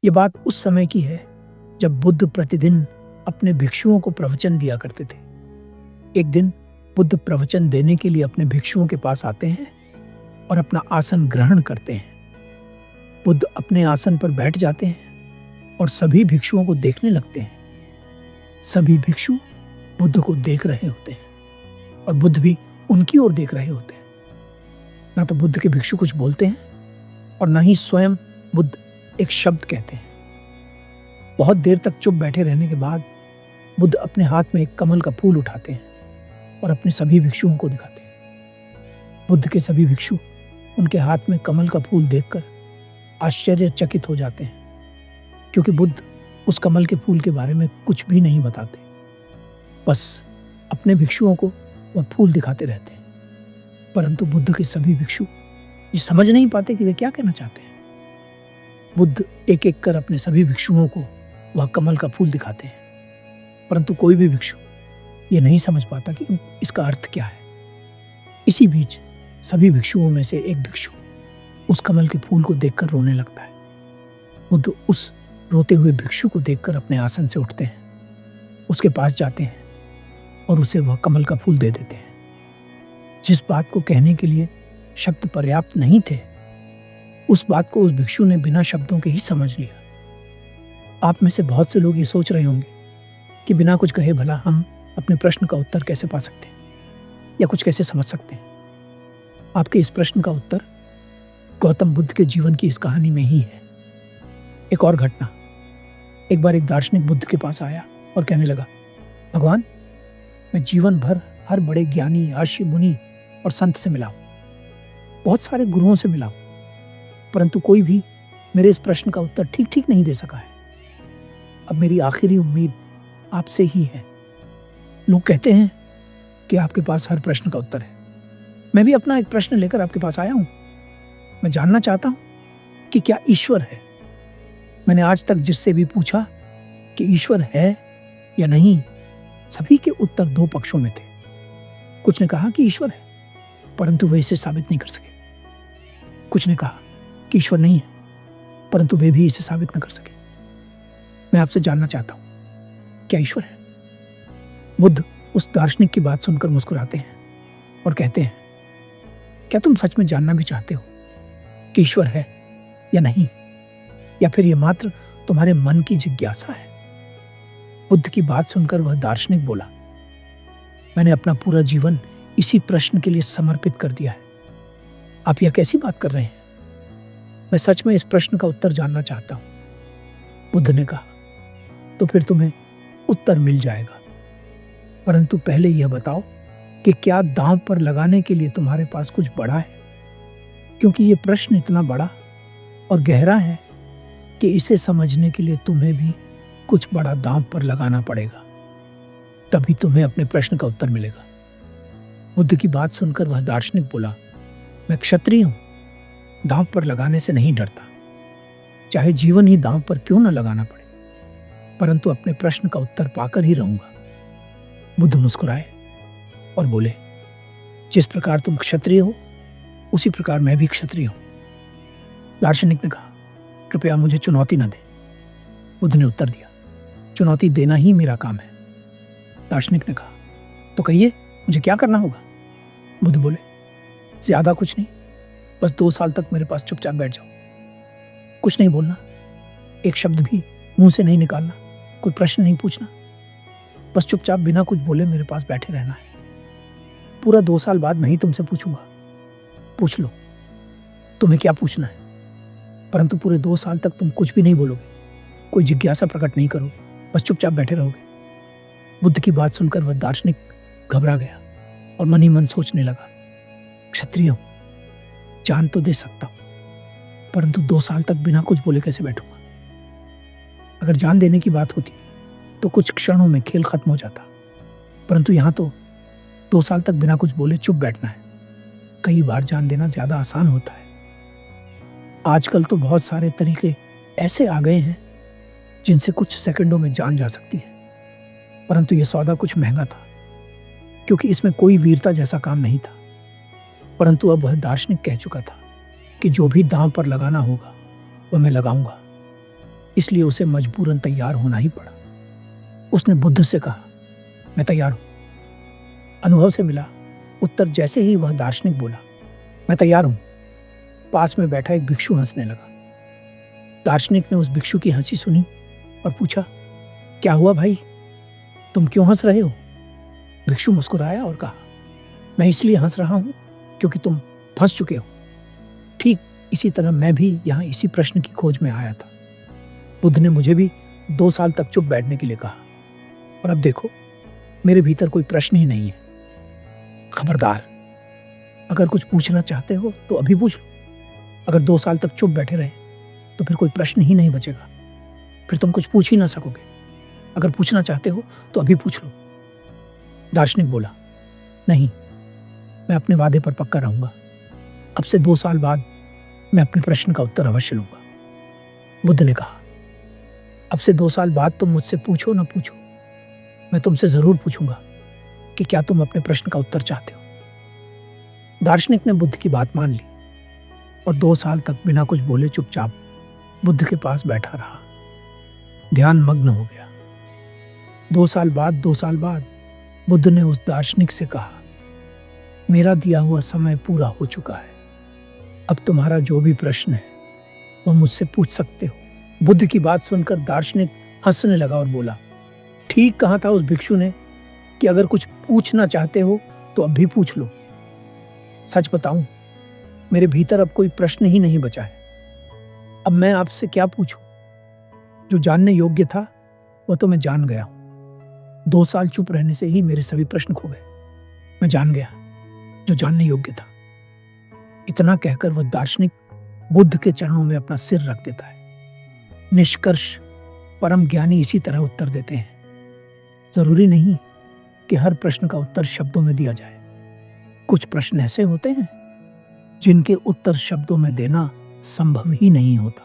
ये बात उस समय की है जब बुद्ध प्रतिदिन अपने भिक्षुओं को प्रवचन दिया करते थे। एक दिन बुद्ध प्रवचन देने के लिए अपने भिक्षुओं के पास आते हैं और अपना आसन ग्रहण करते हैं। बुद्ध अपने आसन पर बैठ जाते हैं और सभी भिक्षुओं को देखने लगते हैं। सभी भिक्षु बुद्ध को देख रहे होते हैं और बुद्ध भी उनकी ओर देख रहे होते हैं। ना तो बुद्ध के भिक्षु कुछ बोलते हैं और ना ही स्वयं बुद्ध एक शब्द कहते हैं। बहुत देर तक चुप बैठे रहने के बाद बुद्ध अपने हाथ में एक कमल का फूल उठाते हैं और अपने सभी भिक्षुओं को दिखाते हैं। बुद्ध के सभी भिक्षु उनके हाथ में कमल का फूल देखकर आश्चर्यचकित हो जाते हैं, क्योंकि बुद्ध उस कमल के फूल के बारे में कुछ भी नहीं बताते, बस अपने भिक्षुओं को वह फूल दिखाते रहते हैं। परंतु बुद्ध के सभी भिक्षु ये समझ नहीं पाते कि वे क्या कहना चाहते हैं। बुद्ध एक एक कर अपने सभी भिक्षुओं को वह कमल का फूल दिखाते हैं, परंतु कोई भी भिक्षु ये नहीं समझ पाता कि इसका अर्थ क्या है। इसी बीच सभी भिक्षुओं में से एक भिक्षु उस कमल के फूल को देखकर रोने लगता है। बुद्ध उस रोते हुए भिक्षु को देखकर अपने आसन से उठते हैं, उसके पास जाते हैं और उसे वह कमल का फूल दे देते हैं। जिस बात को कहने के लिए शब्द पर्याप्त नहीं थे, उस बात को उस भिक्षु ने बिना शब्दों के ही समझ लिया। आप में से बहुत से लोग ये सोच रहे होंगे कि बिना कुछ कहे भला हम अपने प्रश्न का उत्तर कैसे पा सकते हैं या कुछ कैसे समझ सकते हैं। आपके इस प्रश्न का उत्तर गौतम बुद्ध के जीवन की इस कहानी में ही है। एक और घटना। एक बार एक दार्शनिक बुद्ध के पास आया और कहने लगा, भगवान, मैं जीवन भर हर बड़े ज्ञानी, ऋषि, मुनि और संत से मिला हूं, बहुत सारे गुरुओं से मिला हूं, परंतु कोई भी मेरे इस प्रश्न का उत्तर ठीक ठीक नहीं दे सका है। अब मेरी आखिरी उम्मीद आपसे ही है। लोग कहते हैं कि आपके पास हर प्रश्न का उत्तर है। मैं भी अपना एक प्रश्न लेकर आपके पास आया हूं। मैं जानना चाहता हूं कि क्या ईश्वर है। मैंने आज तक जिससे भी पूछा कि ईश्वर है या नहीं, सभी के उत्तर दो पक्षों में थे। कुछ ने कहा कि ईश्वर है, परंतु वे इसे साबित नहीं कर सके। कुछ ने कहा कि ईश्वर नहीं है, परंतु वे भी इसे साबित न कर सके। मैं आपसे जानना चाहता हूं, क्या ईश्वर है? बुद्ध उस दार्शनिक की बात सुनकर मुस्कुराते हैं और कहते हैं, क्या तुम सच में जानना भी चाहते हो कि ईश्वर है या नहीं, या फिर यह मात्र तुम्हारे मन की जिज्ञासा है? बुद्ध की बात सुनकर वह दार्शनिक बोला, मैंने अपना पूरा जीवन इसी प्रश्न के लिए समर्पित कर दिया है। आप यह कैसी बात कर रहे हैं? मैं सच में इस प्रश्न का उत्तर जानना चाहता हूं। बुद्ध ने कहा, तो फिर तुम्हें उत्तर मिल जाएगा, परंतु पहले यह बताओ कि क्या दांव पर लगाने के लिए तुम्हारे पास कुछ बड़ा है? क्योंकि यह प्रश्न इतना बड़ा और गहरा है कि इसे समझने के लिए तुम्हें भी कुछ बड़ा दांव पर लगाना पड़ेगा, तभी तुम्हें अपने प्रश्न का उत्तर मिलेगा। बुद्ध की बात सुनकर वह दार्शनिक बोला, मैं क्षत्रिय हूं, दांव पर लगाने से नहीं डरता, चाहे जीवन ही दांव पर क्यों न लगाना पड़े, परंतु अपने प्रश्न का उत्तर पाकर ही रहूंगा। बुद्ध मुस्कुराए और बोले, जिस प्रकार तुम क्षत्रिय हो, उसी प्रकार मैं भी क्षत्रिय हूं। दार्शनिक ने कहा, कृपया मुझे चुनौती न दे। बुद्ध ने उत्तर दिया, चुनौती देना ही मेरा काम है। दार्शनिक ने कहा, तो कहिए मुझे क्या करना होगा? बुद्ध बोले, ज्यादा कुछ नहीं, बस 2 साल तक मेरे पास चुपचाप बैठ जाओ, कुछ नहीं बोलना, एक शब्द भी मुंह से नहीं निकालना, कोई प्रश्न नहीं पूछना, बस चुपचाप बिना कुछ बोले मेरे पास बैठे रहना है। पूरा 2 साल बाद मैं ही तुमसे पूछूंगा, पूछ लो तुम्हें क्या पूछना है, परंतु पूरे 2 साल तक तुम कुछ भी नहीं बोलोगे, कोई जिज्ञासा प्रकट नहीं करोगे, बस चुपचाप बैठे रहोगे। बुद्ध की बात सुनकर वह दार्शनिक घबरा गया और मन ही मन सोचने लगा, क्षत्रिय हूं, जान तो दे सकता हूं, परंतु 2 साल तक बिना कुछ बोले कैसे बैठूंगा? अगर जान देने की बात होती तो कुछ क्षणों में खेल खत्म हो जाता, परंतु यहां तो 2 साल तक बिना कुछ बोले चुप बैठना है। कई बार जान देना ज्यादा आसान होता है। आजकल तो बहुत सारे तरीके ऐसे आ गए हैं जिनसे कुछ सेकंडों में जान जा सकती है, परंतु यह सौदा कुछ महंगा था, क्योंकि इसमें कोई वीरता जैसा काम नहीं था। परंतु अब वह दार्शनिक कह चुका था कि जो भी दांव पर लगाना होगा वह मैं लगाऊंगा। इसलिए उसे मजबूरन तैयार होना ही पड़ा। उसने बुद्ध से कहा, मैं तैयार हूं। अनुभव से मिला उत्तर जैसे ही वह दार्शनिक बोला, मैं तैयार हूं, पास में बैठा एक भिक्षु हंसने लगा। दार्शनिक ने उस भिक्षु की हंसी सुनी और पूछा, क्या हुआ भाई, तुम क्यों हंस रहे हो? भिक्षु मुस्कुराया और कहा, मैं इसलिए हंस रहा हूं क्योंकि तुम फंस चुके हो। ठीक इसी तरह मैं भी यहां इसी प्रश्न की खोज में आया था। बुद्ध ने मुझे भी 2 साल तक चुप बैठने के लिए कहा, और अब देखो मेरे भीतर कोई प्रश्न ही नहीं है। खबरदार, अगर कुछ पूछना चाहते हो तो अभी पूछ लो। अगर 2 साल तक चुप बैठे रहे तो फिर कोई प्रश्न ही नहीं बचेगा, फिर तुम कुछ पूछ ही ना सकोगे। अगर पूछना चाहते हो तो अभी पूछ लो। दार्शनिक बोला, नहीं, मैं अपने वादे पर पक्का रहूंगा। अब से 2 साल बाद मैं अपने प्रश्न का उत्तर अवश्य लूंगा। बुद्ध ने कहा, अब से 2 साल बाद तुम मुझसे पूछो ना पूछो, मैं तुमसे जरूर पूछूंगा कि क्या तुम अपने प्रश्न का उत्तर चाहते हो। दार्शनिक ने बुद्ध की बात मान ली और 2 साल तक बिना कुछ बोले चुपचाप बुद्ध के पास बैठा रहा। ध्यान मग्न हो गया। 2 साल बाद बुद्ध ने उस दार्शनिक से कहा, मेरा दिया हुआ समय पूरा हो चुका है। अब तुम्हारा जो भी प्रश्न है वह मुझसे पूछ सकते हो। बुद्ध की बात सुनकर दार्शनिक हंसने लगा और बोला, ठीक कहा था उस भिक्षु ने कि अगर कुछ पूछना चाहते हो तो अब भी पूछ लो। सच बताऊं, मेरे भीतर अब कोई प्रश्न ही नहीं बचा है। अब मैं आपसे क्या पूछूं? जो जानने योग्य था वह तो मैं जान गया हूं। 2 साल चुप रहने से ही मेरे सभी प्रश्न खो गए। मैं जान गया जो जानने योग्य था। इतना कहकर वह दार्शनिक बुद्ध के चरणों में अपना सिर रख देता है। निष्कर्ष, परम ज्ञानी इसी तरह उत्तर देते हैं। जरूरी नहीं कि हर प्रश्न का उत्तर शब्दों में दिया जाए। कुछ प्रश्न ऐसे होते हैं जिनके उत्तर शब्दों में देना संभव ही नहीं होता।